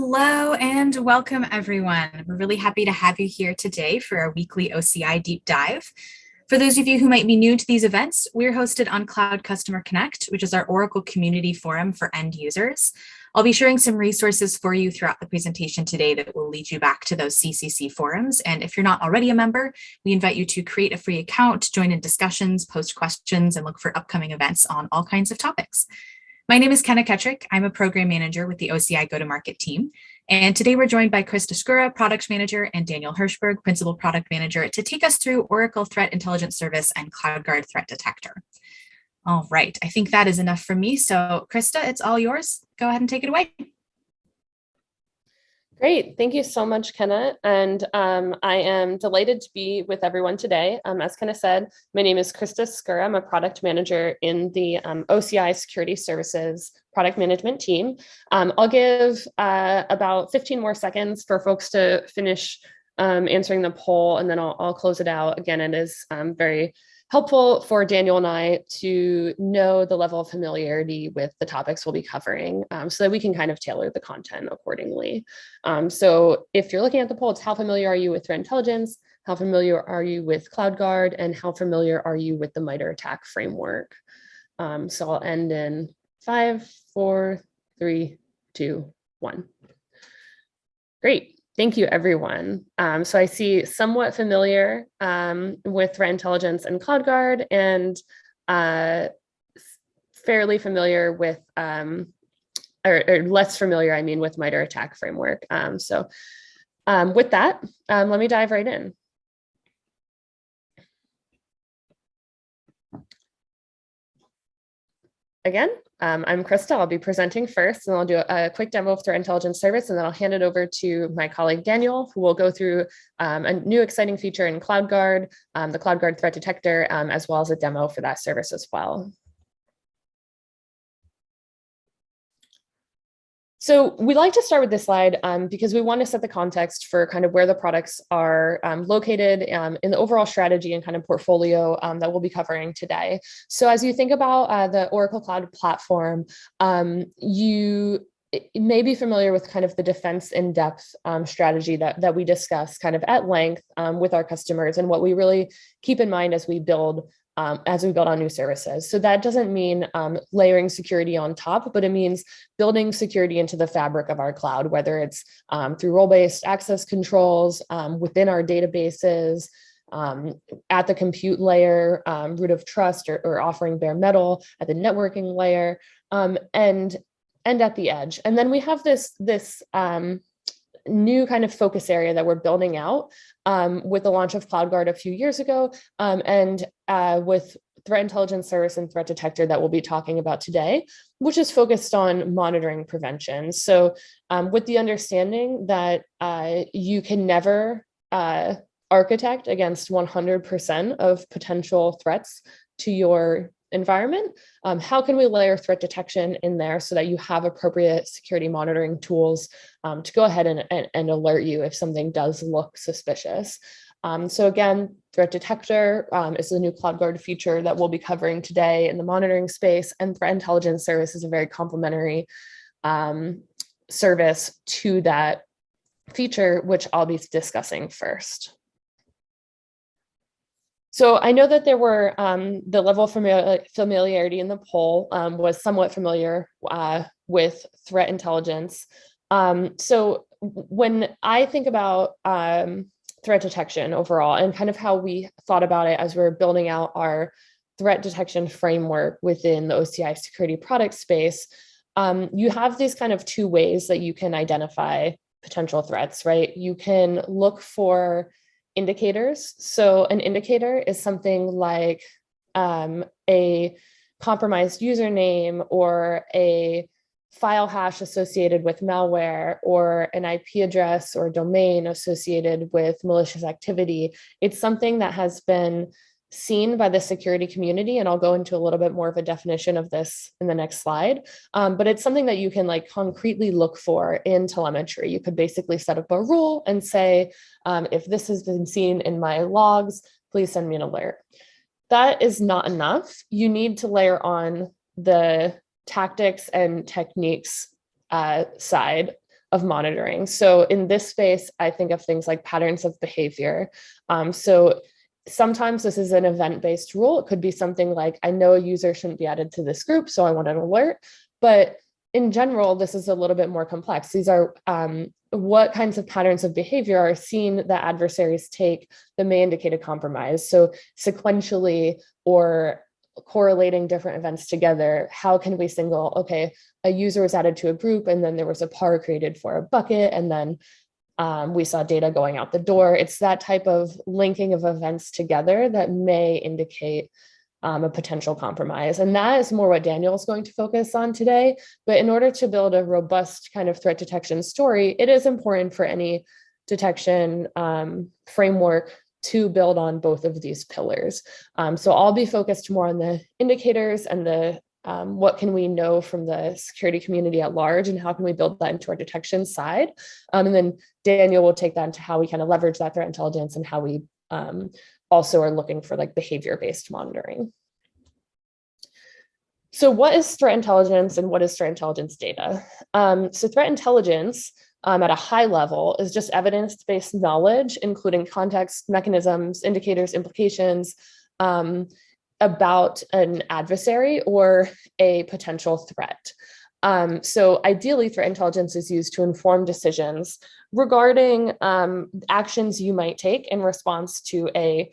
Hello and welcome, everyone. We're really happy to have you here today for our weekly OCI deep dive. For those of you who might be new to these events, we're hosted on Cloud Customer Connect, which is our Oracle community forum for end users. I'll be sharing some resources for you throughout the presentation today that will lead you back to those CCC forums. And if you're not already a member, we invite you to create a free account, join in discussions, post questions, and look for upcoming events on all kinds of topics. My name is Kenna Kettrick. I'm a program manager with the OCI go-to-market team. And today we're joined by Christa Scura, product manager, and Daniel Hirschberg, principal product manager, to take us through Oracle Threat Intelligence Service and Cloudguard Threat Detector. All right, I think that is enough from me. So Christa, it's all yours. Go ahead and take it away. Great. Thank you so much, Kenna. And I am delighted to be with everyone today. As Kenna said, my name is Christa Scura. I'm a product manager in the OCI Security Services product management team. I'll give about 15 more seconds for folks to finish answering the poll, and then I'll close it out. Again, it is very helpful for Daniel and I to know the level of familiarity with the topics we'll be covering so that we can kind of tailor the content accordingly. So if you're looking at the poll, it's how familiar are you with threat intelligence, how familiar are you with Cloudguard, and how familiar are you with the Mitre attack framework? So I'll end in 5, 4, 3, 2, 1. Great. Thank you, everyone. So I see somewhat familiar with threat intelligence and Cloudguard, and fairly familiar with, or less familiar, I mean, with Mitre attack framework. So with that, let me dive right in. Again, I'm Christa. I'll be presenting first, and I'll do a quick demo of Threat Intelligence Service, and then I'll hand it over to my colleague Daniel, who will go through a new exciting feature in Cloudguard, the Cloudguard Threat Detector, as well as a demo for that service as well. So we like to start with this slide because we want to set the context for kind of where the products are located in the overall strategy and kind of portfolio that we'll be covering today. So as you think about the Oracle Cloud Platform, you may be familiar with kind of the defense in depth strategy that we discuss kind of at length with our customers, and what we really keep in mind as we build on new services. So that doesn't mean layering security on top, but it means building security into the fabric of our cloud, whether it's through role-based access controls within our databases, at the compute layer, root of trust, or offering bare metal at the networking layer, and at the edge. And then we have this new kind of focus area that we're building out with the launch of Cloudguard a few years ago, and with Threat Intelligence Service and Threat Detector that we'll be talking about today, which is focused on monitoring prevention. So with the understanding that you can never architect against 100% of potential threats to your environment, how can we layer threat detection in there so that you have appropriate security monitoring tools to go ahead and alert you if something does look suspicious? So again, Threat Detector is the new Cloudguard feature that we'll be covering today in the monitoring space, and Threat Intelligence Service is a very complementary service to that feature, which I'll be discussing first. So I know that there were the level of familiarity in the poll was somewhat familiar with threat intelligence. So when I think about threat detection overall and kind of how we thought about it as we were building out our threat detection framework within the OCI security product space, you have these kind of two ways that you can identify potential threats, right? You can look for indicators. So an indicator is something like a compromised username, or a file hash associated with malware, or an IP address or domain associated with malicious activity. It's something that has been seen by the security community, and I'll go into a little bit more of a definition of this in the next slide, but it's something that you can like concretely look for in telemetry. You could basically set up a rule and say, if this has been seen in my logs, please send me an alert. That is not enough. You need to layer on the tactics and techniques side of monitoring. So in this space, I think of things like patterns of behavior. So sometimes this is an event-based rule. It could be something like, I know a user shouldn't be added to this group, so I want an alert. But in general, this is a little bit more complex. These are what kinds of patterns of behavior are seen that adversaries take that may indicate a compromise. So sequentially or correlating different events together, how can we single, okay, a user was added to a group and then there was a par created for a bucket and then we saw data going out the door. It's that type of linking of events together that may indicate a potential compromise. And that is more what Daniel is going to focus on today. But in order to build a robust kind of threat detection story, it is important for any detection framework to build on both of these pillars. So I'll be focused more on the indicators and the what can we know from the security community at large and how can we build that into our detection side. And then Daniel will take that into how we kind of leverage that threat intelligence and how we also are looking for like behavior-based monitoring. So what is threat intelligence and what is threat intelligence data? So threat intelligence at a high level is just evidence-based knowledge, including context, mechanisms, indicators, implications about an adversary or a potential threat. So ideally, threat intelligence is used to inform decisions regarding actions you might take in response to a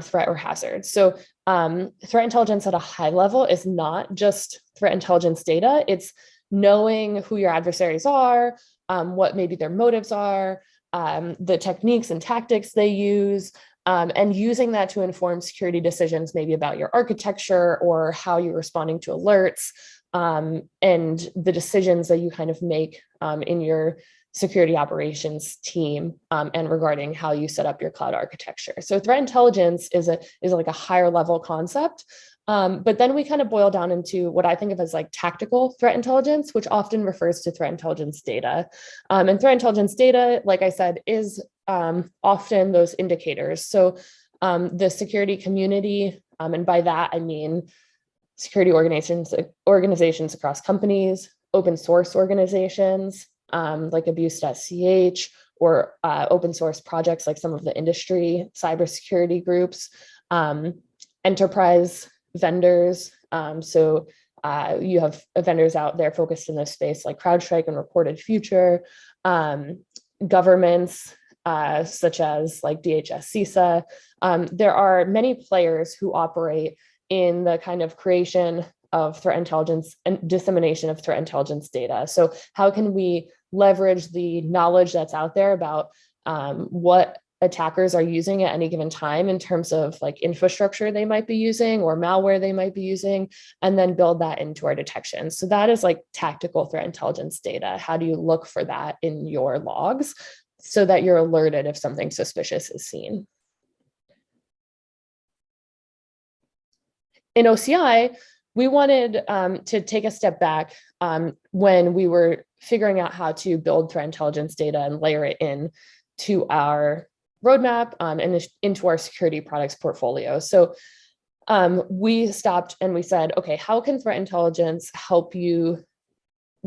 threat or hazard. So threat intelligence at a high level is not just threat intelligence data. It's knowing who your adversaries are, what maybe their motives are, the techniques and tactics they use, and using that to inform security decisions, maybe about your architecture or how you're responding to alerts, and the decisions that you kind of make in your security operations team and regarding how you set up your cloud architecture. So threat intelligence is like a higher level concept. But then we kind of boil down into what I think of as like tactical threat intelligence, which often refers to threat intelligence data. And threat intelligence data, like I said, is often those indicators. So the security community, and by that I mean security organizations across companies, open source organizations like abuse.ch, or open source projects like some of the industry cybersecurity groups, enterprise vendors. So you have vendors out there focused in this space like CrowdStrike and Reported Future, governments such as like DHS, CISA. There are many players who operate in the kind of creation of threat intelligence and dissemination of threat intelligence data. So how can we leverage the knowledge that's out there about what attackers are using at any given time in terms of like infrastructure they might be using or malware they might be using, and then build that into our detection. So that is like tactical threat intelligence data. How do you look for that in your logs so that you're alerted if something suspicious is seen? In OCI, we wanted to take a step back when we were figuring out how to build threat intelligence data and layer it in to our roadmap and into our security products portfolio. So we stopped and we said, okay, how can threat intelligence help you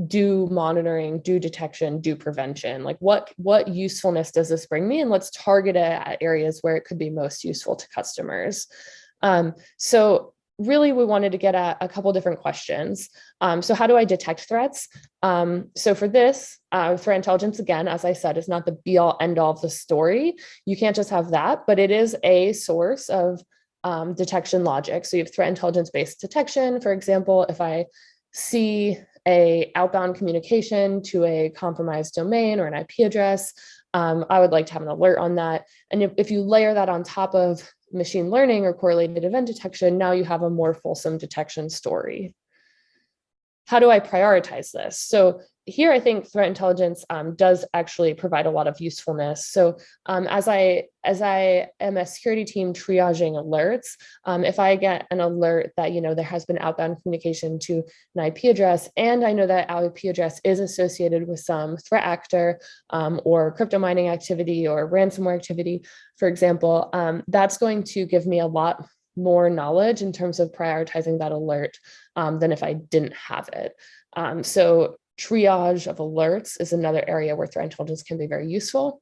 do monitoring, do detection, do prevention? Like what usefulness does this bring me? And let's target it at areas where it could be most useful to customers. So really, we wanted to get at a couple different questions. So how do I detect threats? So for this, threat intelligence, again, as I said, is not the be all end all of the story. You can't just have that, but it is a source of detection logic. So you have threat intelligence based detection. For example, if I see a outbound communication to a compromised domain or an IP address, I would like to have an alert on that. And if you layer that on top of machine learning or correlated event detection, now you have a more fulsome detection story. How do I prioritize this? So here, I think threat intelligence does actually provide a lot of usefulness. So as I am a security team triaging alerts, if I get an alert that there has been outbound communication to an IP address, and I know that our IP address is associated with some threat actor or crypto mining activity or ransomware activity, for example, that's going to give me a lot more knowledge in terms of prioritizing that alert than if I didn't have it. So triage of alerts is another area where threat intelligence can be very useful.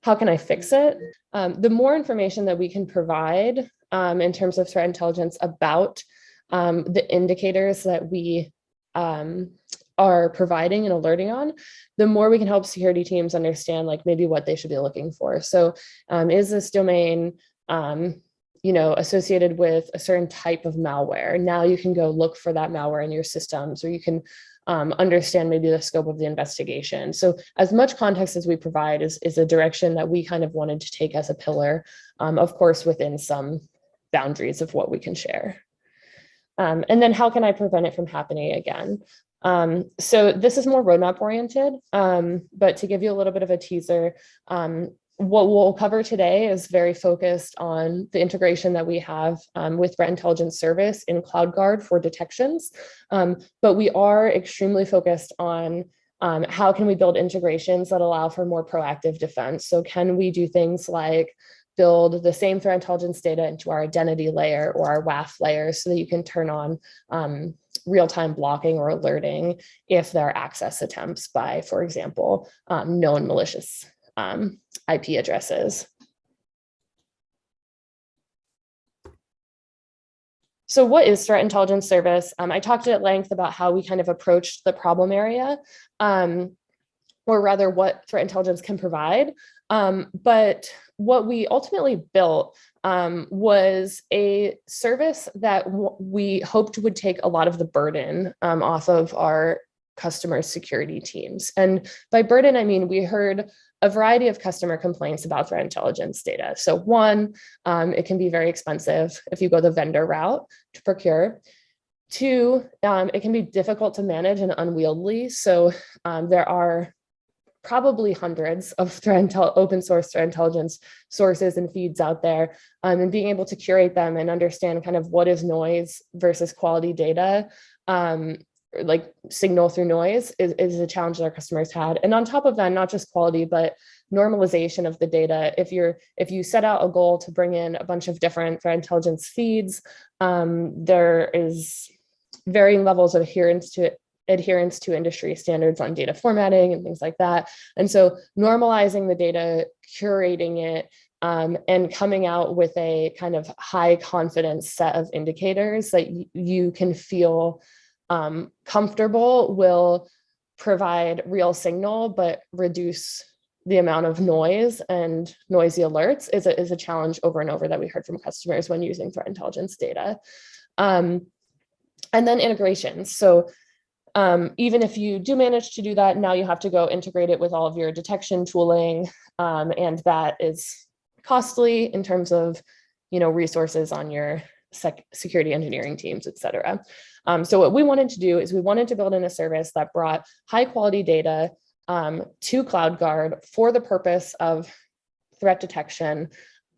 How can I fix it? The more information that we can provide in terms of threat intelligence about the indicators that we are providing and alerting on, the more we can help security teams understand like maybe what they should be looking for. So is this domain associated with a certain type of malware? Now you can go look for that malware in your systems, or you can understand maybe the scope of the investigation. So as much context as we provide is a direction that we kind of wanted to take as a pillar, of course, within some boundaries of what we can share. And then how can I prevent it from happening again? So this is more roadmap oriented, but to give you a little bit of a teaser, what we'll cover today is very focused on the integration that we have with threat intelligence service in Cloudguard for detections. But we are extremely focused on how can we build integrations that allow for more proactive defense. So can we do things like build the same threat intelligence data into our identity layer or our WAF layer so that you can turn on real-time blocking or alerting if there are access attempts by, for example, known malicious IP addresses. So what is threat intelligence service? I talked at length about how we kind of approached the problem area, or rather what threat intelligence can provide. But what we ultimately built was a service that we hoped would take a lot of the burden off of our customer security teams. And by burden, I mean, we heard a variety of customer complaints about threat intelligence data. So one, it can be very expensive if you go the vendor route to procure. Two, it can be difficult to manage and unwieldy. So there are probably hundreds of open source threat intelligence sources and feeds out there, and being able to curate them and understand kind of what is noise versus quality data, like signal through noise is a challenge that our customers had. And on top of that, not just quality, but normalization of the data. If you set out a goal to bring in a bunch of different threat intelligence feeds, there is varying levels of adherence to industry standards on data formatting and things like that. And so normalizing the data, curating it, and coming out with a kind of high confidence set of indicators that you can feel comfortable will provide real signal, but reduce the amount of noise and noisy alerts is a challenge over and over that we heard from customers when using threat intelligence data. And then integrations. So even if you do manage to do that, now you have to go integrate it with all of your detection tooling, and that is costly in terms of resources on your security engineering teams, et cetera. So what we wanted to do is we wanted to build in a service that brought high quality data to Cloudguard for the purpose of threat detection.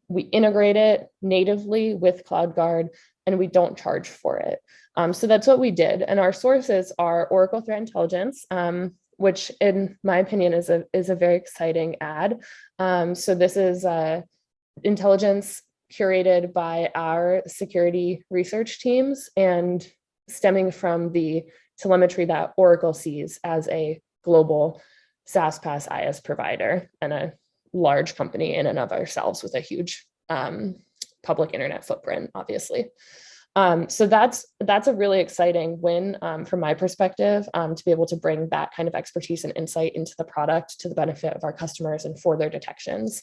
We integrate it natively with Cloudguard, and we don't charge for it. So that's what we did. And our sources are Oracle Threat Intelligence, which in my opinion is a very exciting add. So this is intelligence curated by our security research teams and stemming from the telemetry that Oracle sees as a global SaaS PaaS IaaS provider and a large company in and of ourselves with a huge public internet footprint, obviously. So that's a really exciting win from my perspective, to be able to bring that kind of expertise and insight into the product to the benefit of our customers and for their detections.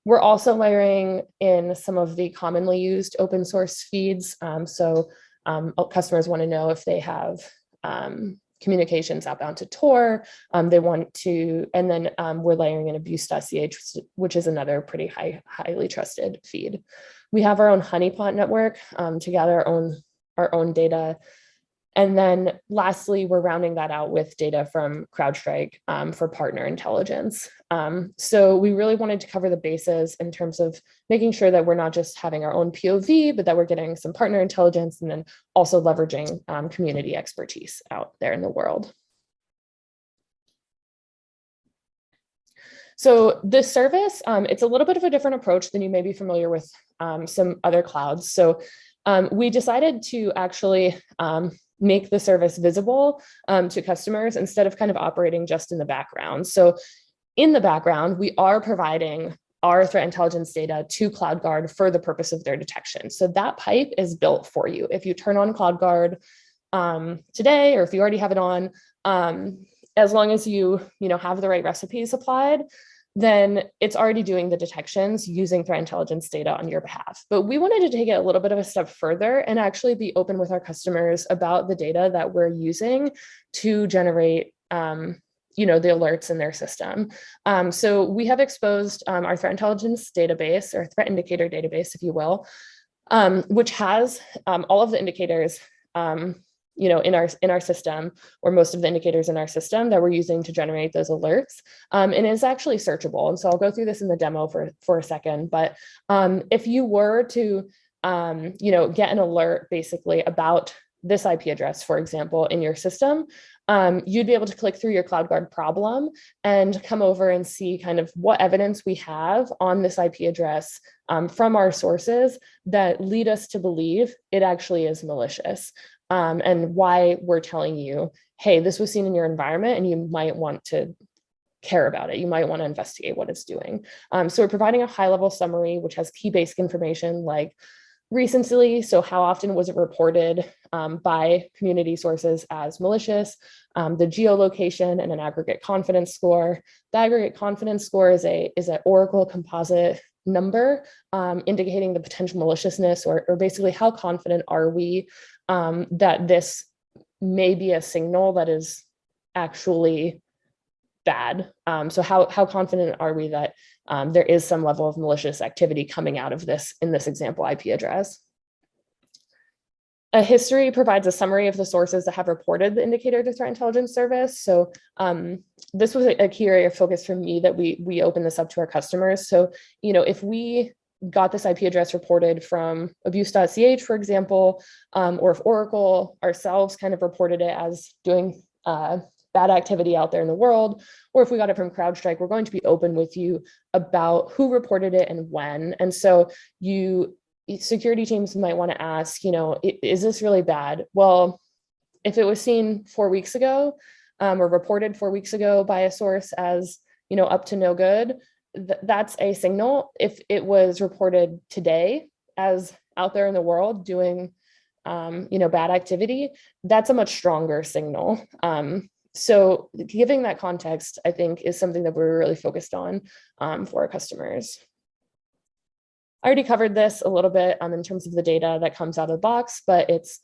We're also layering in some of the commonly used open source feeds. So customers want to know if they have communications outbound to Tor. They want to, and then we're layering in abuse.ch, which is another pretty highly trusted feed. We have our own honeypot network to gather our own data. And then lastly, we're rounding that out with data from CrowdStrike for partner intelligence. So we really wanted to cover the bases in terms of making sure that we're not just having our own POV, but that we're getting some partner intelligence and then also leveraging community expertise out there in the world. So this service, it's a little bit of a different approach than you may be familiar with some other clouds. So we decided to actually make the service visible to customers instead of kind of operating just in the background. So in the background, we are providing our threat intelligence data to Cloudguard for the purpose of their detection. So that pipe is built for you. If you turn on Cloudguard today, or if you already have it on, as long as you have the right recipes applied, then it's already doing the detections using threat intelligence data on your behalf. But we wanted to take it a little bit of a step further and actually be open with our customers about the data that we're using to generate the alerts in their system. So we have exposed our threat intelligence database, or threat indicator database, if you will, which has all of the indicators in our system, or most of the indicators in our system that we're using to generate those alerts. And it's actually searchable. And so I'll go through this in the demo for a second. But if you were to get an alert basically about this IP address, for example, in your system, you'd be able to click through your Cloudguard problem and come over and see kind of what evidence we have on this IP address from our sources that lead us to believe it actually is malicious, and why we're telling you, hey, this was seen in your environment and you might want to care about it. You might want to investigate what it's doing. So we're providing a high-level summary, which has key basic information like recency, so how often was it reported by community sources as malicious, the geolocation, and an aggregate confidence score. The aggregate confidence score is an Oracle composite number indicating the potential maliciousness, or basically how confident are we that this may be a signal that is actually bad. So how confident are we that there is some level of malicious activity coming out of this in this example IP address? A history provides a summary of the sources that have reported the indicator to threat intelligence service. So this was a key area of focus for me that we open this up to our customers. So, if we got this IP address reported from abuse.ch, for example, or if Oracle ourselves kind of reported it as doing bad activity out there in the world, or if we got it from CrowdStrike, we're going to be open with you about who reported it and when. And so security teams might want to ask, is this really bad? Well, if it was seen 4 weeks ago, or reported 4 weeks ago by a source as, up to no good, that's a signal. If it was reported today as out there in the world doing, bad activity, that's a much stronger signal. So giving that context, I think, is something that we're really focused on for our customers. I already covered this a little bit in terms of the data that comes out of the box, but it's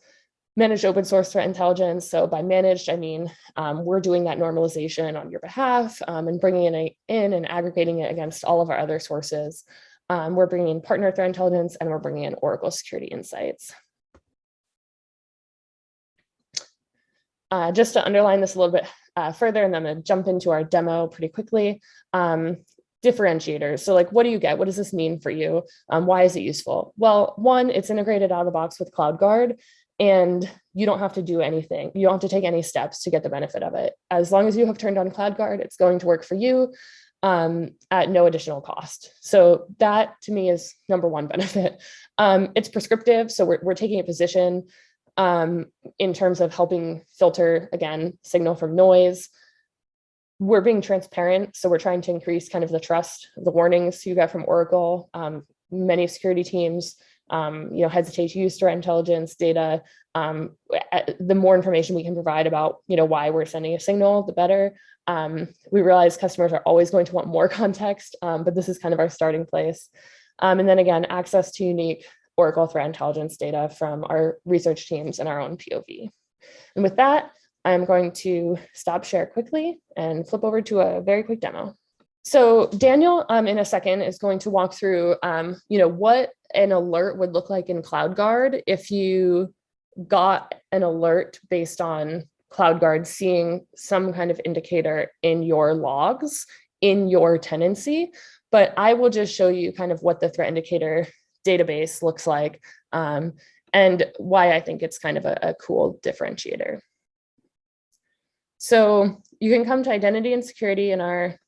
managed open source threat intelligence. So by managed, I mean, we're doing that normalization on your behalf and bringing it in and aggregating it against all of our other sources. We're bringing in partner threat intelligence, and we're bringing in Oracle Security Insights. Just to underline this a little bit further, and then I'm going to jump into our demo pretty quickly. Differentiators. So what do you get? What does this mean for you? Why is it useful? Well, one, it's integrated out of the box with Cloudguard, and you don't have to do anything. You don't have to take any steps to get the benefit of it. As long as you have turned on Cloudguard, it's going to work for you at no additional cost. So that, to me, is number one benefit. It's prescriptive, so we're taking a position in terms of helping filter, again, signal from noise. We're being transparent, so we're trying to increase kind of the trust, the warnings you get from Oracle. Many security teams, hesitate to use threat intelligence data. The more information we can provide about, why we're sending a signal, the better. We realize customers are always going to want more context, but this is kind of our starting place. And then again, access to unique Oracle threat intelligence data from our research teams and our own POV. And with that, I'm going to stop share quickly and flip over to a very quick demo. So Daniel, in a second, is going to walk through, what an alert would look like in Cloudguard if you got an alert based on Cloudguard seeing some kind of indicator in your logs, in your tenancy. But I will just show you kind of what the threat indicator database looks like and why I think it's kind of a cool differentiator. So you can come to identity and security in our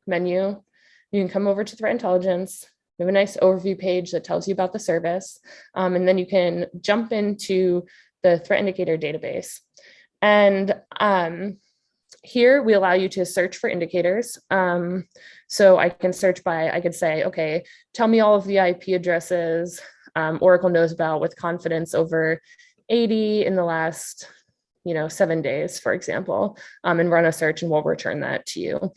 menu. You can come over to threat intelligence. We have a nice overview page that tells you about the service. And then you can jump into the threat indicator database. And here we allow you to search for indicators. So I can search by, I could say, okay, tell me all of the IP addresses Oracle knows about with confidence over 80 in the last 7 days, for example, and run a search, and we'll return that to you.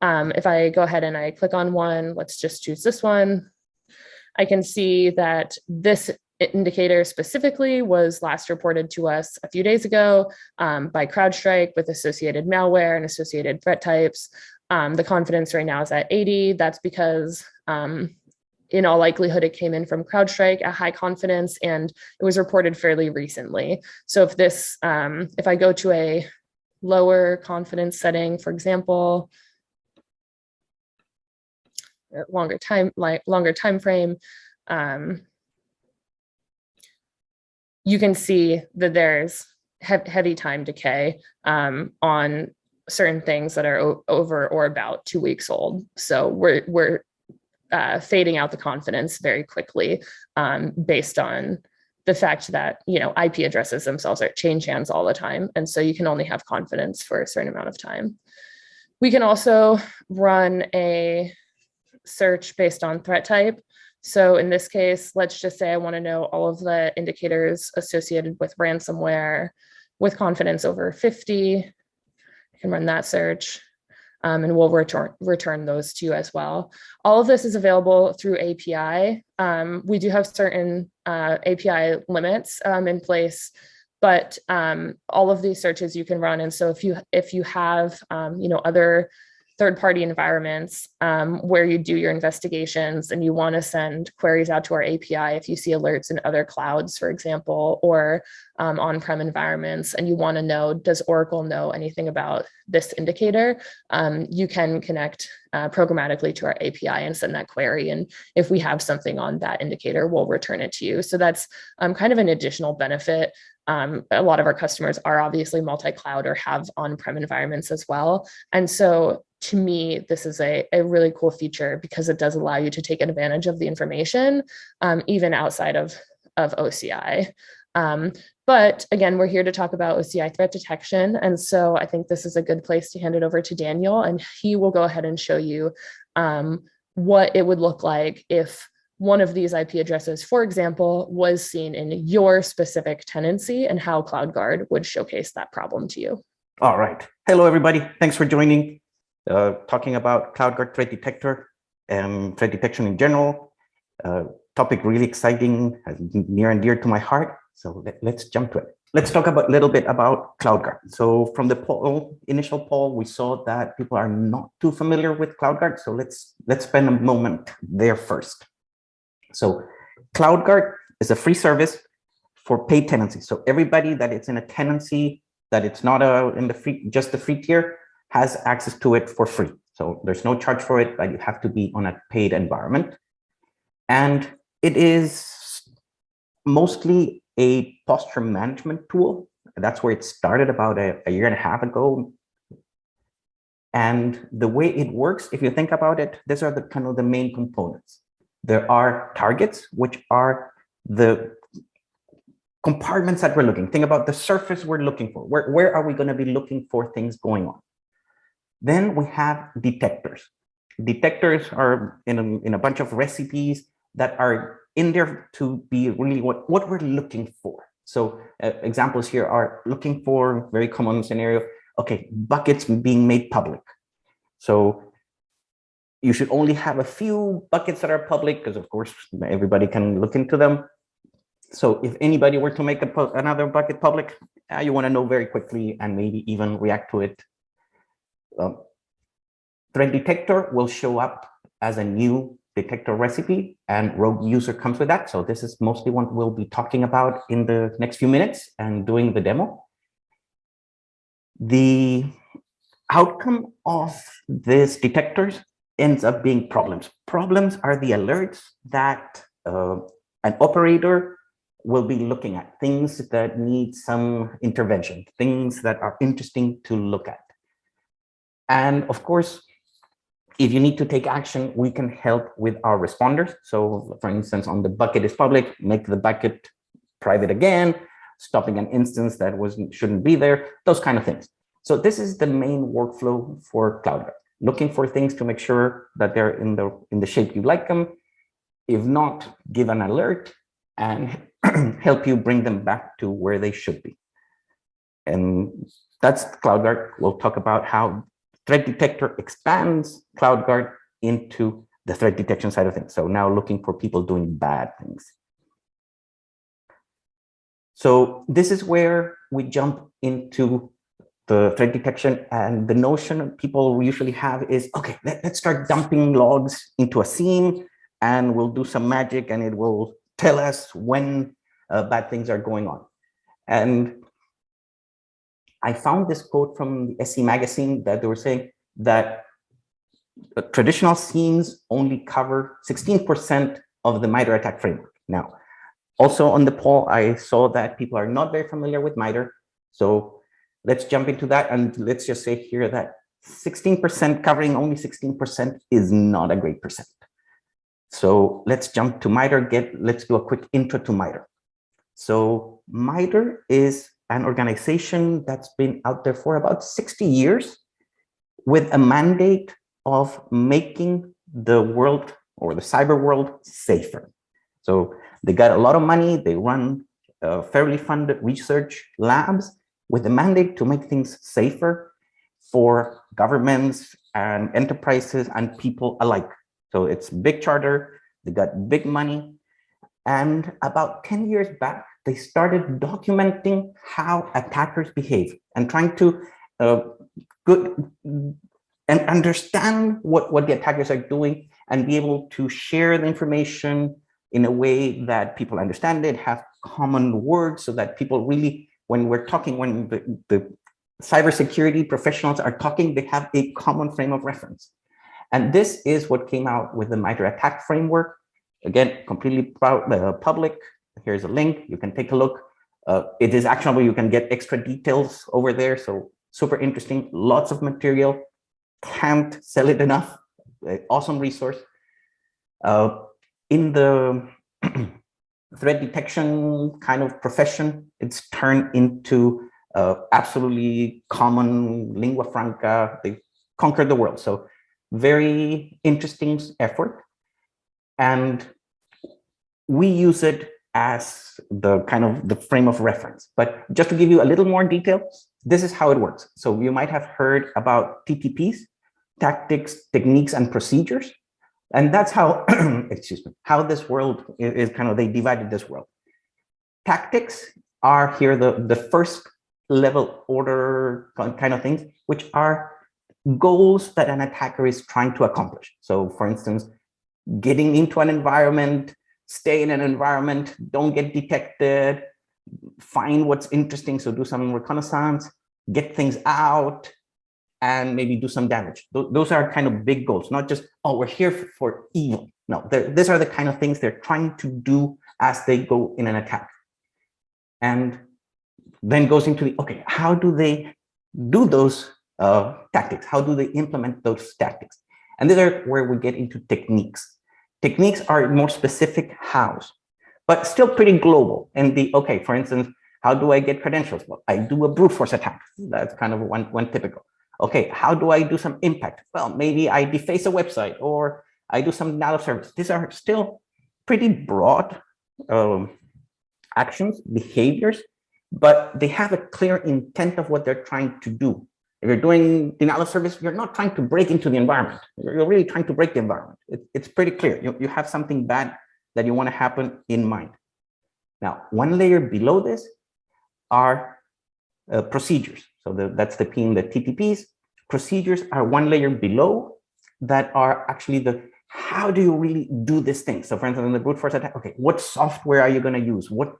If I go ahead and I click on one, let's just choose this one, I can see that this indicator specifically was last reported to us a few days ago by CrowdStrike with associated malware and associated threat types. The confidence right now is at 80. That's because in all likelihood, it came in from CrowdStrike at high confidence, and it was reported fairly recently. So if this, if I go to a lower confidence setting, for example, longer time frame, you can see that there's heavy time decay on certain things that are over or about 2 weeks old. So we're fading out the confidence very quickly based on the fact that IP addresses themselves change hands all the time, and so you can only have confidence for a certain amount of time. We can also run a search based on threat type. So in this case, let's just say I want to know all of the indicators associated with ransomware with confidence over 50. I can run that search, and we'll return those to you as well. All of this is available through API. We do have certain API limits in place, but all of these searches you can run. And so if you have other third-party environments where you do your investigations and you want to send queries out to our API, if you see alerts in other clouds, for example, or on-prem environments, and you want to know, does Oracle know anything about this indicator? You can connect programmatically to our API and send that query. And if we have something on that indicator, we'll return it to you. So that's kind of an additional benefit. A lot of our customers are obviously multi-cloud or have on-prem environments as well. And so to me, this is a really cool feature because it does allow you to take advantage of the information, even outside of OCI. But again, we're here to talk about OCI threat detection. And so I think this is a good place to hand it over to Daniel, and he will go ahead and show you what it would look like if one of these IP addresses, for example, was seen in your specific tenancy, and how Cloudguard would showcase that problem to you. All right. Hello, everybody. Thanks for joining. Talking about Cloudguard threat detector and threat detection in general. Topic really exciting, near and dear to my heart. So let's jump to it. Let's talk a little bit about Cloudguard. So from the initial poll, we saw that people are not too familiar with Cloudguard. So let's spend a moment there first. So Cloudguard is a free service for paid tenancy. So everybody that is in a tenancy that it's not in the just the free tier has access to it for free. So there's no charge for it, but you have to be on a paid environment. And it is mostly a posture management tool. That's where it started about a year and a half ago. And the way it works, if you think about it, these are the kind of the main components. There are targets, which are the compartments that we're looking. Think about the surface we're looking for. Where are we going to be looking for things going on? Then we have detectors. Detectors are in a bunch of recipes that are in there to be really what we're looking for. So examples here are looking for, very common scenario, okay, buckets being made public. So you should only have a few buckets that are public because, of course, everybody can look into them. So if anybody were to make another bucket public, you want to know very quickly and maybe even react to it. Threat detector will show up as a new detector recipe, and rogue user comes with that. So this is mostly what we'll be talking about in the next few minutes and doing the demo. The outcome of these detectors ends up being problems. Problems are the alerts that an operator will be looking at, things that need some intervention, things that are interesting to look at. And of course, if you need to take action, we can help with our responders. So for instance, on the bucket is public, make the bucket private again. stopping an instance that shouldn't be there, those kind of things. So this is the main workflow for Cloudguard, looking for things to make sure that they're in the shape you like them. If not, give an alert and help you bring them back to where they should be. And that's Cloudguard. We'll talk about how Threat Detector expands Cloudguard into the threat detection side of things. So now looking for people doing bad things. So this is where we jump into the threat detection, and the notion people usually have is, okay, let's start dumping logs into a scene and we'll do some magic and it will tell us when bad things are going on. And I found this quote from the SC magazine that they were saying that traditional scenes only cover 16% of the Mitre attack framework. Now, also on the poll, I saw that people are not very familiar with Mitre. So let's jump into that. And let's just say here that 16% covering only 16% is not a great percent. So let's jump to Mitre. Let's do a quick intro to Mitre. So Mitre is an organization that's been out there for about 60 years with a mandate of making the world or the cyber world safer. So they got a lot of money. They run fairly funded research labs with a mandate to make things safer for governments and enterprises and people alike. So it's big charter, they got big money. And about 10 years back, they started documenting how attackers behave and trying to understand what the attackers are doing and be able to share the information in a way that people understand it, have common words so that people really, when the cybersecurity professionals are talking, they have a common frame of reference. And this is what came out with the Mitre attack framework. Again, completely public. Here's a link. You can take a look. It is actionable. You can get extra details over there. So super interesting. Lots of material. Can't sell it enough. Awesome resource. In the threat detection kind of profession, it's turned into absolutely common lingua franca. They conquered the world. So very interesting effort. And we use it as the kind of the frame of reference. But just to give you a little more detail, this is how it works. So you might have heard about TTPs, tactics, techniques, and procedures. And that's how, excuse me, how this world is kind of, they divided this world. Tactics are here the first level order kind of things, which are goals that an attacker is trying to accomplish. So for instance, getting into an environment, stay in an environment, don't get detected, find what's interesting, so do some reconnaissance, get things out, and maybe do some damage. Those are kind of big goals, not just, oh, we're here for evil. No, these are the kind of things they're trying to do as they go in an attack. And then goes into the, okay, how do they do those tactics? How do they implement those tactics? And these are where we get into techniques. Techniques are more specific hows, but still pretty global. And okay, for instance, how do I get credentials? Well, I do a brute force attack. That's kind of one typical. Okay, how do I do some impact? Well, maybe I deface a website or I do some denial of service. These are still pretty broad actions, behaviors, but they have a clear intent of what they're trying to do. If you're doing denial of service, you're not trying to break into the environment. You're really trying to break the environment. It's pretty clear. You have something bad that you want to happen in mind. Now, one layer below this are procedures. So that's the P in the TTPs. Procedures are one layer below that are actually how do you really do this thing? So for instance, in the brute force attack, okay, what software are you going to use? What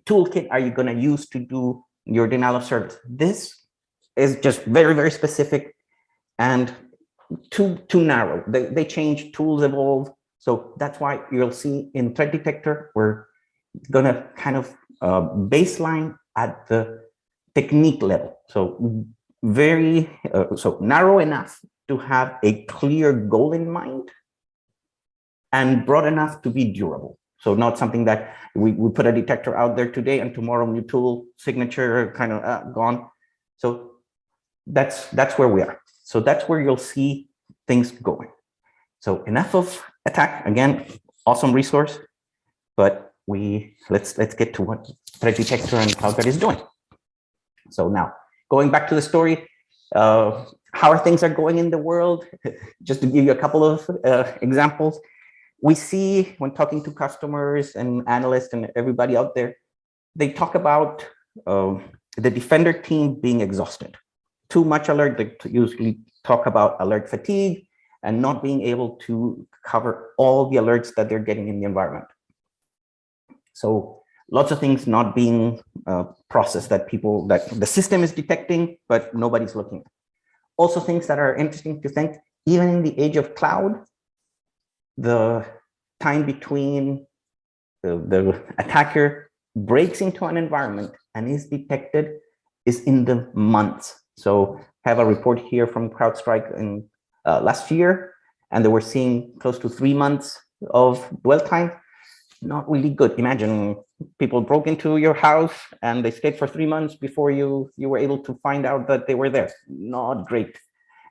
toolkit are you going to use to do your denial of service? This is just very, very specific and too narrow. They change, tools evolve. So that's why you'll see in Threat Detector, we're going to kind of baseline at the technique level. So very, so narrow enough to have a clear goal in mind and broad enough to be durable. So not something that we put a detector out there today and tomorrow new tool signature kind of gone. So that's where we are. So that's where you'll see things going. So enough of attack. Again, awesome resource, but let's get to what threat detector and Cloudguard is doing. So now going back to the story, how are things are going in the world? Just to give you a couple of examples, we see when talking to customers and analysts and everybody out there, they talk about the defender team being exhausted. Too much alert. They usually talk about alert fatigue and not being able to cover all the alerts that they're getting in the environment. So lots of things not being processed that the system is detecting, but nobody's looking at. Also things that are interesting to think, even in the age of cloud, the time between the attacker breaks into an environment and is detected is in the months. So I have a report here from CrowdStrike in last year, and they were seeing close to 3 months of dwell time. Not really good. Imagine people broke into your house and they stayed for 3 months before you were able to find out that they were there. Not great.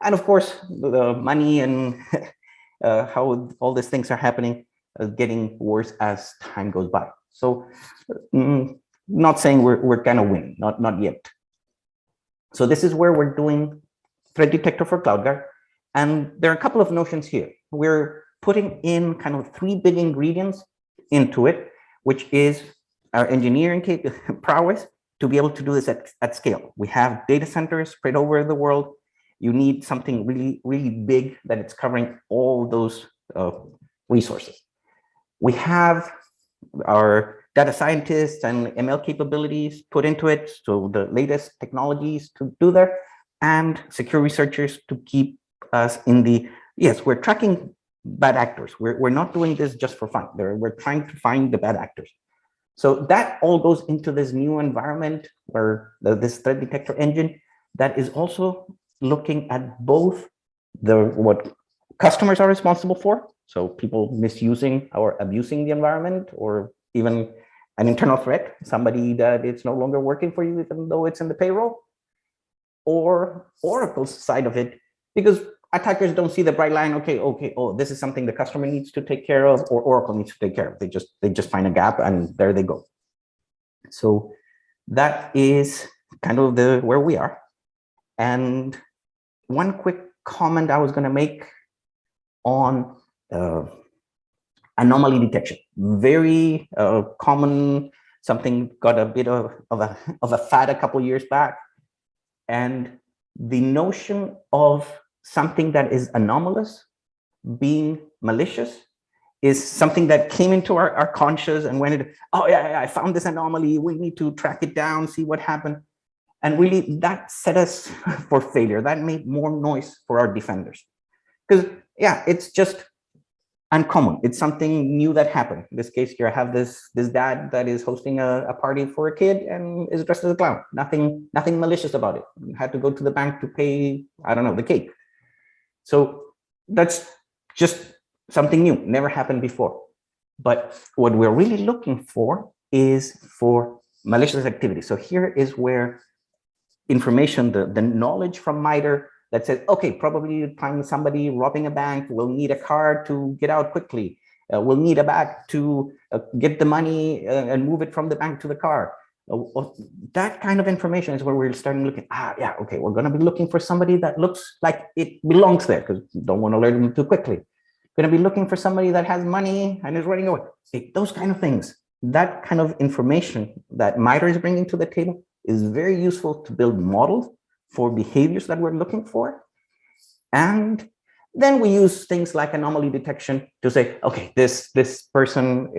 And of course, the money and how all these things are happening is getting worse as time goes by. So not saying we're gonna win, not yet. So this is where we're doing threat detector for Cloudguard. And there are a couple of notions here. We're putting in kind of 3 big ingredients into it, which is our engineering prowess to be able to do this at scale. We have data centers spread over the world. You need something really, really big that it's covering all those resources. We have our data scientists and ML capabilities put into it, so the latest technologies to do that, and secure researchers to keep us in the, yes, we're tracking bad actors. We're not doing this just for fun. We're trying to find the bad actors. So that all goes into this new environment where this threat detector engine that is also looking at both what customers are responsible for, so people misusing or abusing the environment, or even an internal threat, somebody that it's no longer working for you even though it's in the payroll, or Oracle's side of it, because attackers don't see the bright line. Okay, oh, this is something the customer needs to take care of, or Oracle needs to take care of. They just find a gap and there they go. So that is kind of where we are. And one quick comment I was going to make on anomaly detection. Very common, something got a bit of a fad a couple years back. And the notion of something that is anomalous being malicious is something that came into our conscious and went, oh yeah, I found this anomaly, we need to track it down, see what happened. And really that set us for failure. That made more noise for our defenders. Because yeah, it's just uncommon. It's something new that happened. In this case here, I have this dad that is hosting a party for a kid and is dressed as a clown. Nothing malicious about it. Had to go to the bank to pay, I don't know, the cake. So that's just something new, never happened before. But what we're really looking for is for malicious activity. So here is where information, the knowledge from Mitre that says, okay, probably you find somebody robbing a bank, we'll need a car to get out quickly. We'll need a bag to get the money and move it from the bank to the car. That kind of information is where we're starting looking. Yeah, okay, we're going to be looking for somebody that looks like it belongs there because we don't want to alert them too quickly. Going to be looking for somebody that has money and is running away. Those kind of things. That kind of information that Mitre is bringing to the table is very useful to build models for behaviors that we're looking for. And then we use things like anomaly detection to say, okay, this person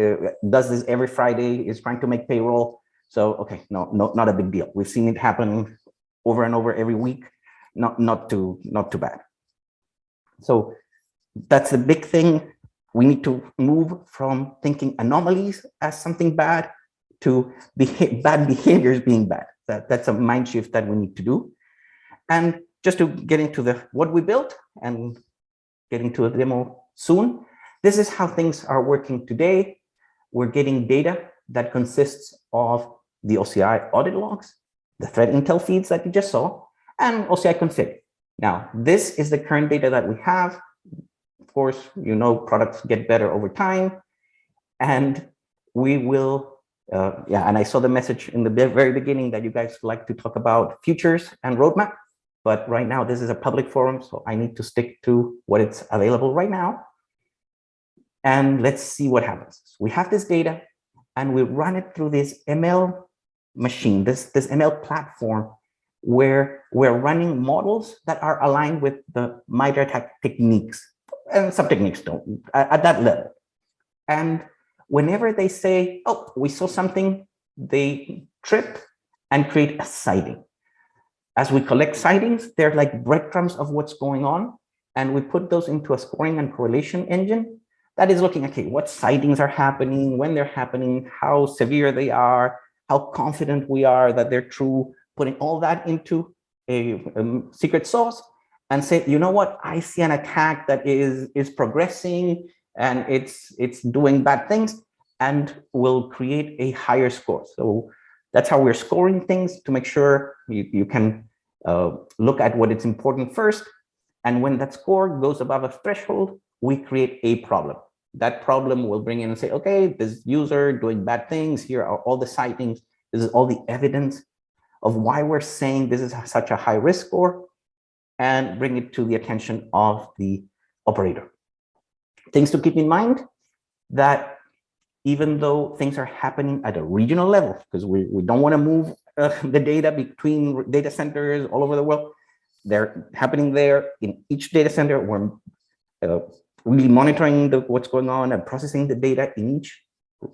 does this every Friday, is trying to make payroll. So, okay, no, not a big deal. We've seen it happen over and over every week. Not too bad. So that's the big thing. We need to move from thinking anomalies as something bad to bad behaviors being bad. That's a mind shift that we need to do. And just to get into what we built and get into a demo soon, this is how things are working today. we're getting data that consists of the OCI audit logs, the threat intel feeds that you just saw, and OCI config. Now, this is the current data that we have. Of course, you know, products get better over time, and we will, yeah, and I saw the message in the very beginning that you guys like to talk about futures and roadmap, but right now this is a public forum, so I need to stick to what it's available right now. And let's see what happens. We have this data, and we run it through this ML machine, this ML platform, where we're running models that are aligned with the Mitre attack techniques, and some techniques don't, at that level. And whenever they say, oh, we saw something, they trip and create a sighting. As we collect sightings, they're like breadcrumbs of what's going on, and we put those into a scoring and correlation engine that is looking, okay, what sightings are happening, when they're happening, how severe they are, how confident we are that they're true, putting all that into a secret sauce and say, you know what, I see an attack that is progressing and it's doing bad things, and will create a higher score. So that's how we're scoring things, to make sure you can look at what is important first. And when that score goes above a threshold, we create a problem. That problem will bring in and say, okay, this user doing bad things, here are all the sightings, this is all the evidence of why we're saying this is such a high risk score, and bring it to the attention of the operator. Things to keep in mind, that even though things are happening at a regional level, because we don't want to move the data between data centers all over the world, they're happening there in each data center. We're really monitoring what's going on and processing the data in each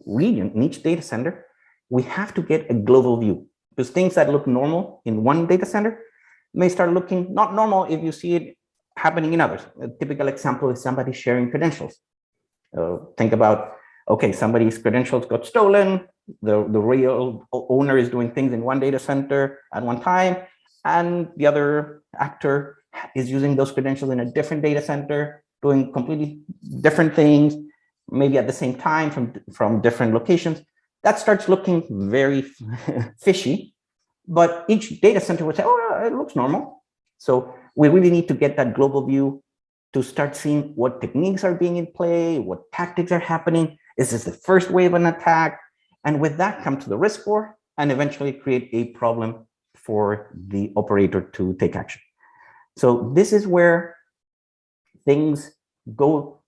region, in each data center. We have to get a global view, because things that look normal in one data center may start looking not normal if you see it happening in others. A typical example is somebody sharing credentials. Think about, okay, somebody's credentials got stolen, the real owner is doing things in one data center at one time, and the other actor is using those credentials in a different data center, doing completely different things, maybe at the same time from different locations. That starts looking very fishy, but each data center would say, oh, it looks normal. So we really need to get that global view to start seeing what techniques are being in play, what tactics are happening. Is this the first wave of an attack? And with that come to the risk score, and eventually create a problem for the operator to take action. So this is where things go.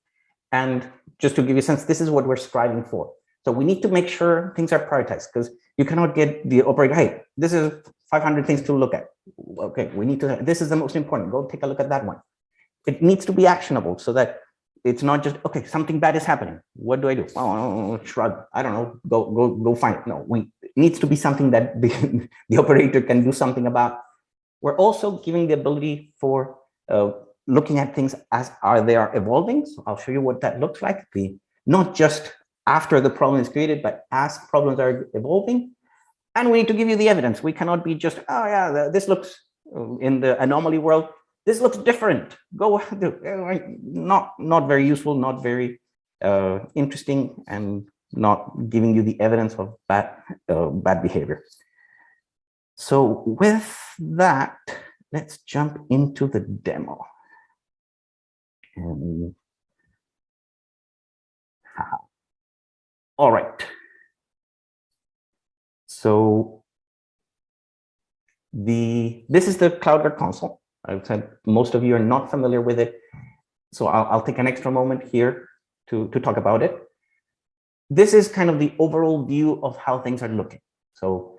And just to give you a sense, this is what we're striving for. So we need to make sure things are prioritized, because you cannot get the operator, hey, this is 500 things to look at. Okay, we need to, this is the most important, go take a look at that one. It needs to be actionable, so that it's not just, okay, something bad is happening. What do I do? Oh, shrug, I don't know, go find it. No, it needs to be something that the operator can do something about. We're also giving the ability for looking at things as they are evolving. So I'll show you what that looks like. Not just after the problem is created, but as problems are evolving. And we need to give you the evidence. We cannot be just, oh yeah, this looks, in the anomaly world, this looks different. Go do. Not very useful, not very interesting, and not giving you the evidence of bad behavior. So with that, let's jump into the demo. All right. So this is the Cloudguard console. I've said most of you are not familiar with it, so I'll take an extra moment here to talk about it. This is kind of the overall view of how things are looking. So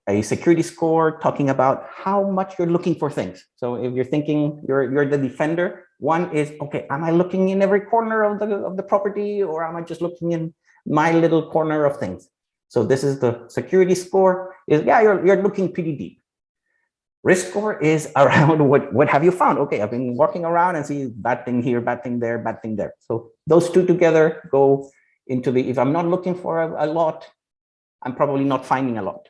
a security score talking about how much you're looking for things. So if you're thinking you're the defender, one is, okay, am I looking in every corner of the property, or am I just looking in my little corner of things? So this is the security score, is, yeah, you're looking pretty deep. Risk score is around what have you found? Okay, I've been walking around and see bad thing here, bad thing there, bad thing there. So those two together go into the, if I'm not looking for a lot, I'm probably not finding a lot.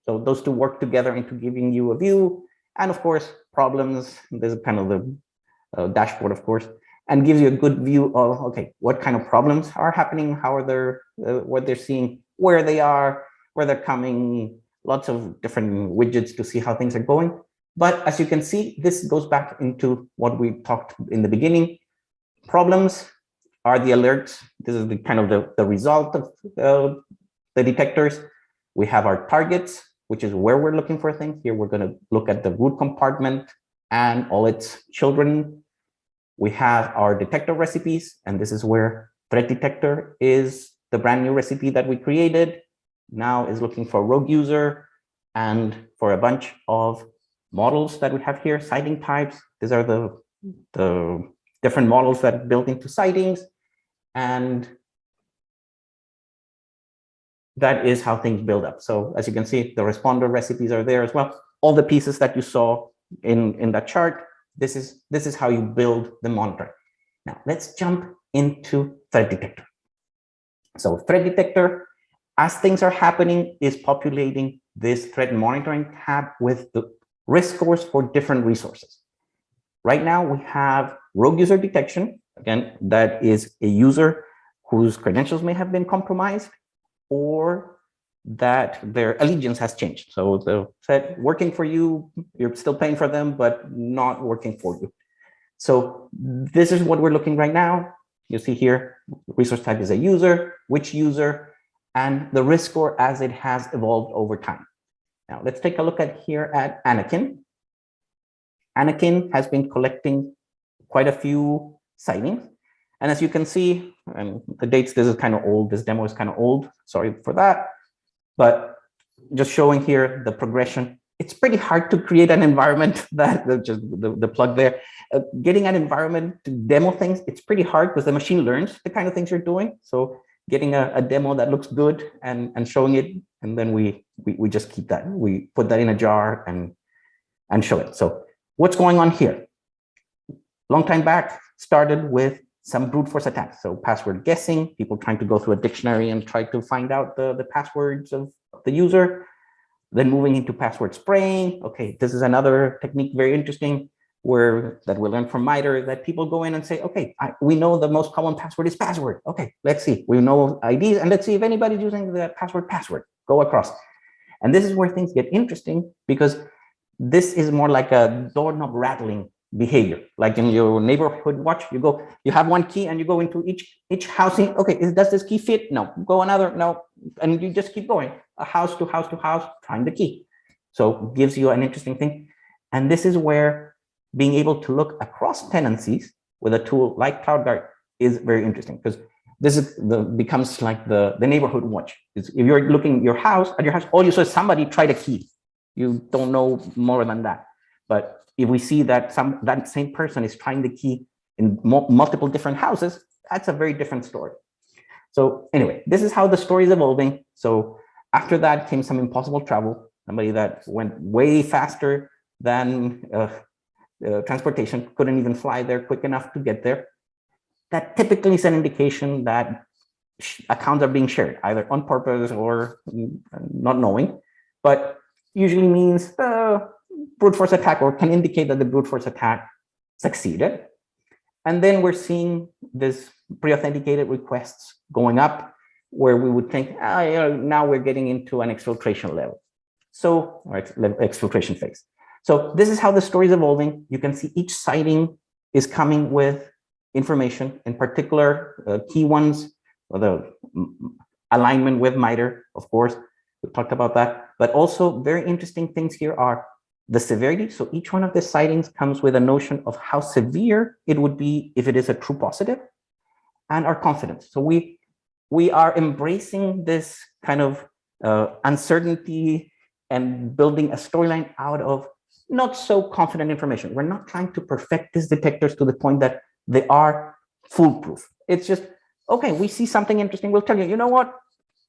So those two work together into giving you a view. And of course, problems, there's kind of the dashboard, of course. and gives you a good view of, okay, what kind of problems are happening, how are they, what they're seeing, where they are, where they're coming, lots of different widgets to see how things are going. But as you can see, this goes back into what we talked in the beginning. Problems are the alerts. This is the kind of the result of the detectors. We have our targets, which is where we're looking for things. Here we're going to look at the root compartment and all its children. We have our detector recipes, and this is where threat detector is the brand new recipe that we created. Now is looking for rogue user and for a bunch of models that we have here, citing types. These are the different models that built into sightings, and that is how things build up. So as you can see, the responder recipes are there as well. All the pieces that you saw in that chart, this is how you build the monitor. Now let's jump into threat detector. So threat detector, as things are happening, is populating this threat monitoring tab with the risk scores for different resources. Right now we have rogue user detection. Again, that is a user whose credentials may have been compromised or that their allegiance has changed. So the threat working for you, you're still paying for them, but not working for you. So this is what we're looking right now. You see here, resource type is a user, which user, and the risk score as it has evolved over time. Now let's take a look at here at Anakin. Anakin has been collecting quite a few sightings. And as you can see, and the dates, this is kind of old, this demo is kind of old, sorry for that. But just showing here the progression, it's pretty hard to create an environment that, just the plug there, getting an environment to demo things, it's pretty hard because the machine learns the kind of things you're doing. So getting a demo that looks good and showing it, and then we just keep that. We put that in a jar and show it. So what's going on here? Long time back, started with some brute force attacks. So password guessing, people trying to go through a dictionary and try to find out the passwords of the user. Then moving into password spraying. Okay, this is another technique, very interesting, that we learned from Mitre, that people go in and say, okay, we know the most common password is password. Okay, let's see. We know IDs, and let's see if anybody's using the password. Go across. And this is where things get interesting, because this is more like a doorknob rattling behavior. Like in your neighborhood watch, you have one key and you go into each housing. Okay, does this key fit? No. Go another, no. And you just keep going, a house to house to house, trying the key. So gives you an interesting thing. And this is where being able to look across tenancies with a tool like Cloudguard is very interesting, because this is becomes like the neighborhood watch. If you're looking at your house, all you saw is somebody tried a key. You don't know more than that. But if we see that that same person is trying the key in multiple different houses, that's a very different story. So anyway, this is how the story is evolving. So after that came some impossible travel, somebody that went way faster than transportation, couldn't even fly there quick enough to get there. That typically is an indication that accounts are being shared, either on purpose or not knowing, but usually means brute force attack, or can indicate that the brute force attack succeeded. And then we're seeing this pre-authenticated requests going up, where we would think, now we're getting into an exfiltration level. So, or exfiltration phase. So this is how the story is evolving. You can see each sighting is coming with information, in particular key ones, or the alignment with Mitre, of course, we talked about that. But also very interesting things here are the severity. So each one of the sightings comes with a notion of how severe it would be if it is a true positive, and our confidence. So we are embracing this kind of uncertainty and building a storyline out of not so confident information. We're not trying to perfect these detectors to the point that they are foolproof. It's just, okay, we see something interesting, we'll tell you, you know what,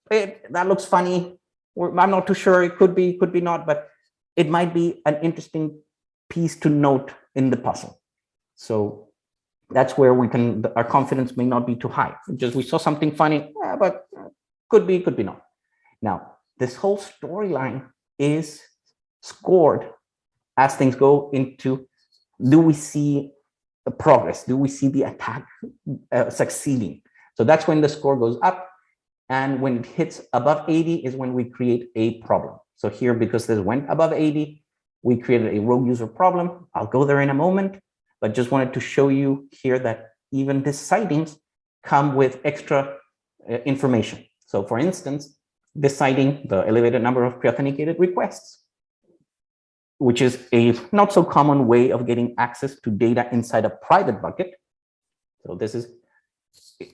that looks funny, I'm not too sure, it could be not, but it might be an interesting piece to note in the puzzle. So that's where our confidence may not be too high. Just we saw something funny, but could be not. Now, this whole storyline is scored as things go into, do we see progress? Do we see the attack succeeding? So that's when the score goes up. And when it hits above 80 is when we create a problem. So here, because this went above 80, we created a rogue user problem. I'll go there in a moment, but just wanted to show you here that even the sightings come with extra information. So for instance, this citing the elevated number of pre-authenticated requests, which is a not so common way of getting access to data inside a private bucket. So this is,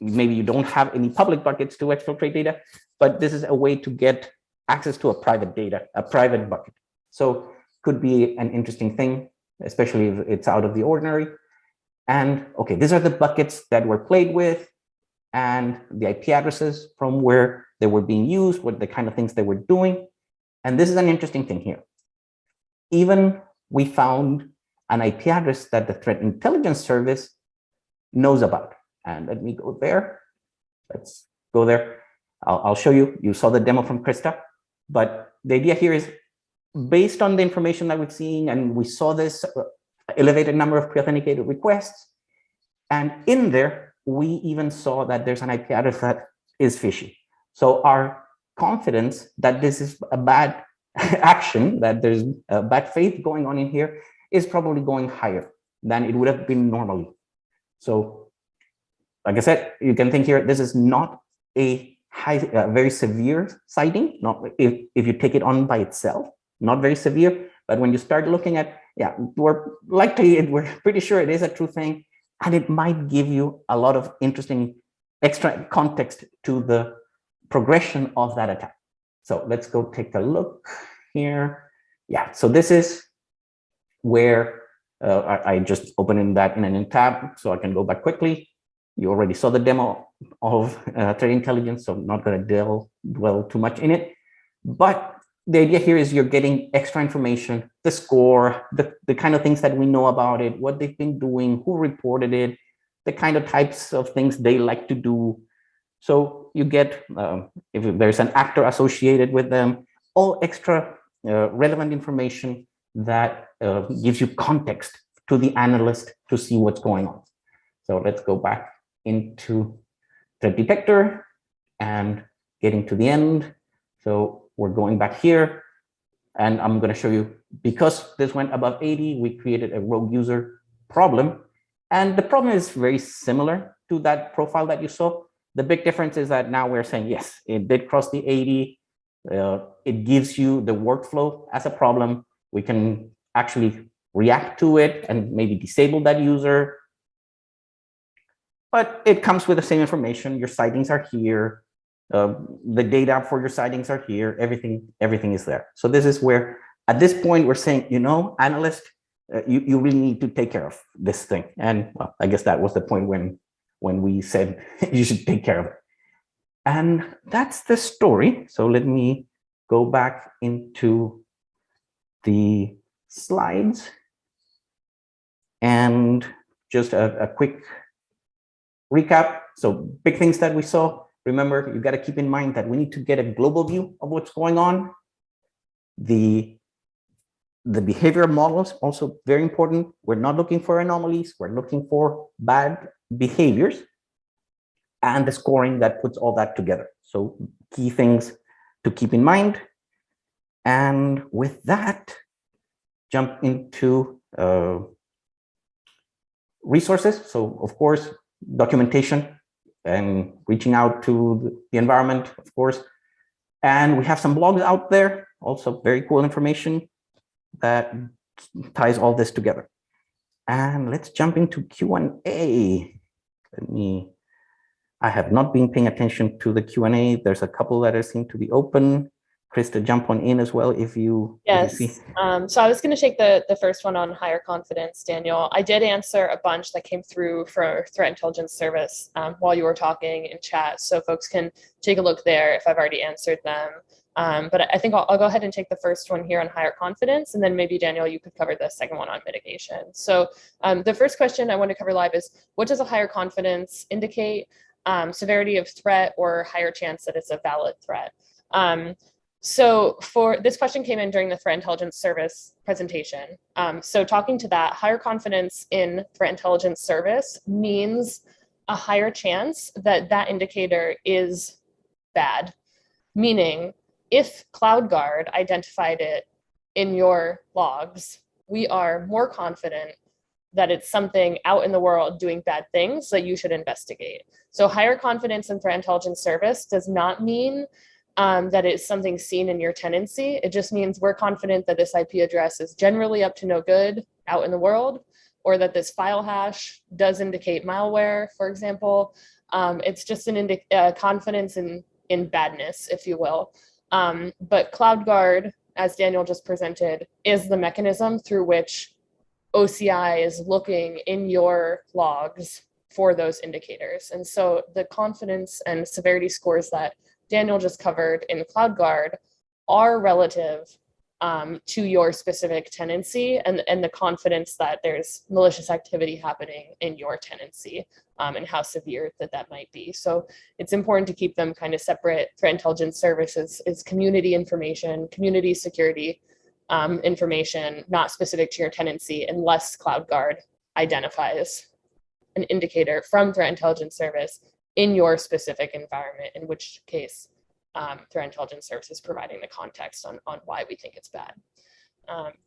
maybe you don't have any public buckets to exfiltrate data, but this is a way to get access to a private bucket. So could be an interesting thing, especially if it's out of the ordinary. And okay, these are the buckets that were played with and the IP addresses from where they were being used, what the kind of things they were doing. And this is an interesting thing here. Even we found an IP address that the threat intelligence service knows about. And let me go there. Let's go there. I'll show you. You saw the demo from Christa, but the idea here is based on the information that we're seeing, and we saw this elevated number of pre-authenticated requests. And in there, we even saw that there's an IP address that is fishy. So our confidence that this is a bad action, that there's a bad faith going on in here, is probably going higher than it would have been normally. So like I said, you can think here, this is not a very severe citing, not if you take it on by itself, not very severe, but when you start looking at, yeah, we're pretty sure it is a true thing, and it might give you a lot of interesting extra context to the progression of that attack. So let's go take a look here. Yeah, so this is where I just opened that in a new tab, so I can go back quickly. You already saw the demo of threat intelligence, so I'm not going to dwell too much in it. But the idea here is you're getting extra information, the score, the kind of things that we know about it, what they've been doing, who reported it, the kind of types of things they like to do. So you get, if there's an actor associated with them, all extra relevant information that gives you context to the analyst to see what's going on. So let's go back into the detector and getting to the end. So we're going back here, and I'm going to show you, because this went above 80, we created a rogue user problem. And the problem is very similar to that profile that you saw. The big difference is that now we're saying, yes, it did cross the 80. It gives you the workflow as a problem. We can actually react to it and maybe disable that user. But it comes with the same information. Your sightings are here. The data for your sightings are here. Everything is there. So this is where, at this point, we're saying, you know, analyst, you really need to take care of this thing. And well, I guess that was the point when we said you should take care of it. And that's the story. So let me go back into the slides and just a quick recap. So big things that we saw. Remember, you got to keep in mind that we need to get a global view of what's going on. The behavioral models also very important. We're not looking for anomalies. We're looking for bad behaviors, and the scoring that puts all that together. So key things to keep in mind. And with that, jump into resources. So of course, documentation and reaching out to the environment, of course. And we have some blogs out there, also very cool information that ties all this together. And let's jump into Q&A. I have not been paying attention to the Q&A. There's a couple that seem to be open. Christa, jump on in as well if you Yes. see. So I was going to take the first one on higher confidence, Daniel. I did answer a bunch that came through for Threat Intelligence Service while you were talking in chat. So folks can take a look there if I've already answered them. But I think I'll go ahead and take the first one here on higher confidence, and then maybe Daniel, you could cover the second one on mitigation. So the first question I want to cover live is, what does a higher confidence indicate? Severity of threat or higher chance that it's a valid threat? So for this question came in during the threat intelligence service presentation. So talking to that, higher confidence in threat intelligence service means a higher chance that that indicator is bad. Meaning, if Cloudguard identified it in your logs, we are more confident that it's something out in the world doing bad things that you should investigate. So higher confidence in threat intelligence service does not mean that it's something seen in your tenancy. It just means we're confident that this IP address is generally up to no good out in the world, or that this file hash does indicate malware, for example. It's just an confidence in badness, if you will. But Cloudguard, as Daniel just presented, is the mechanism through which OCI is looking in your logs for those indicators. And so the confidence and severity scores that Daniel just covered in Cloudguard are relative to your specific tenancy and the confidence that there's malicious activity happening in your tenancy and how severe that might be. So it's important to keep them kind of separate. Threat intelligence services is community information, community security information, not specific to your tenancy, unless Cloudguard identifies an indicator from threat intelligence service in your specific environment, in which case threat intelligence service is providing the context on why we think it's bad.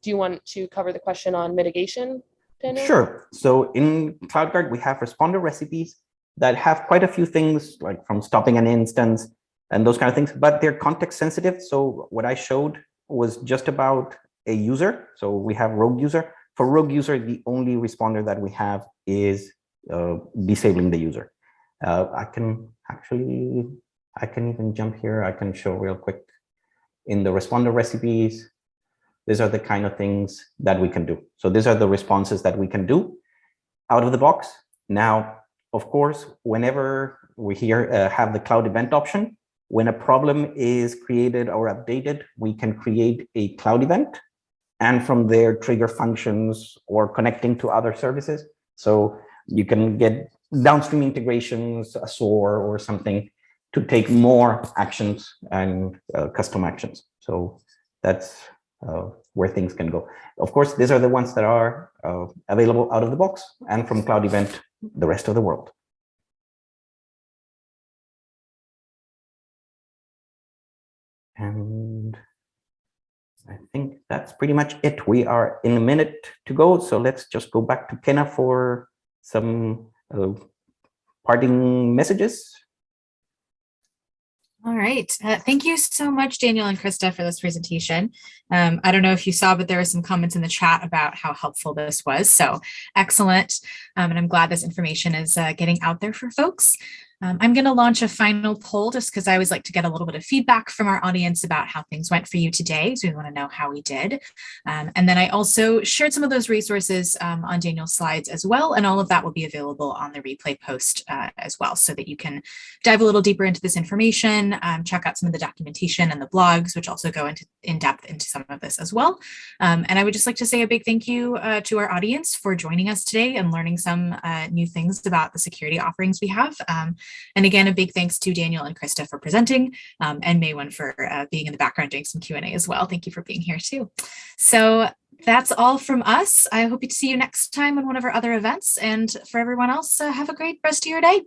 Do you want to cover the question on mitigation, Daniel? Sure. So in Cloudguard, we have responder recipes that have quite a few things, like from stopping an instance and those kind of things, but they're context sensitive. So what I showed was just about a user. So we have rogue user. For rogue user, the only responder that we have is disabling the user. I can even jump here. I can show real quick. In the responder recipes, these are the kind of things that we can do. So these are the responses that we can do out of the box. Now, of course, whenever we here have the cloud event option, when a problem is created or updated, we can create a cloud event and from there trigger functions or connecting to other services. So you can get downstream integrations, a SOAR or something to take more actions and custom actions. So that's where things can go. Of course, these are the ones that are available out of the box and from Cloud Event, the rest of the world. And I think that's pretty much it. We are in a minute to go, so let's just go back to Kenna for some parting messages. All right. Thank you so much, Daniel and Christa, for this presentation. I don't know if you saw, but there were some comments in the chat about how helpful this was. So excellent. And I'm glad this information is getting out there for folks. I'm going to launch a final poll just because I always like to get a little bit of feedback from our audience about how things went for you today. So we want to know how we did. And then I also shared some of those resources on Daniel's slides as well. And all of that will be available on the replay post as well, so that you can dive a little deeper into this information, check out some of the documentation and the blogs, which also go in depth into some of this as well. And I would just like to say a big thank you to our audience for joining us today and learning some new things about the security offerings we have. And again, a big thanks to Daniel and Christa for presenting, and Maywen for being in the background doing some Q&A as well. Thank you for being here too. So that's all from us. I hope to see you next time on one of our other events. And for everyone else, have a great rest of your day.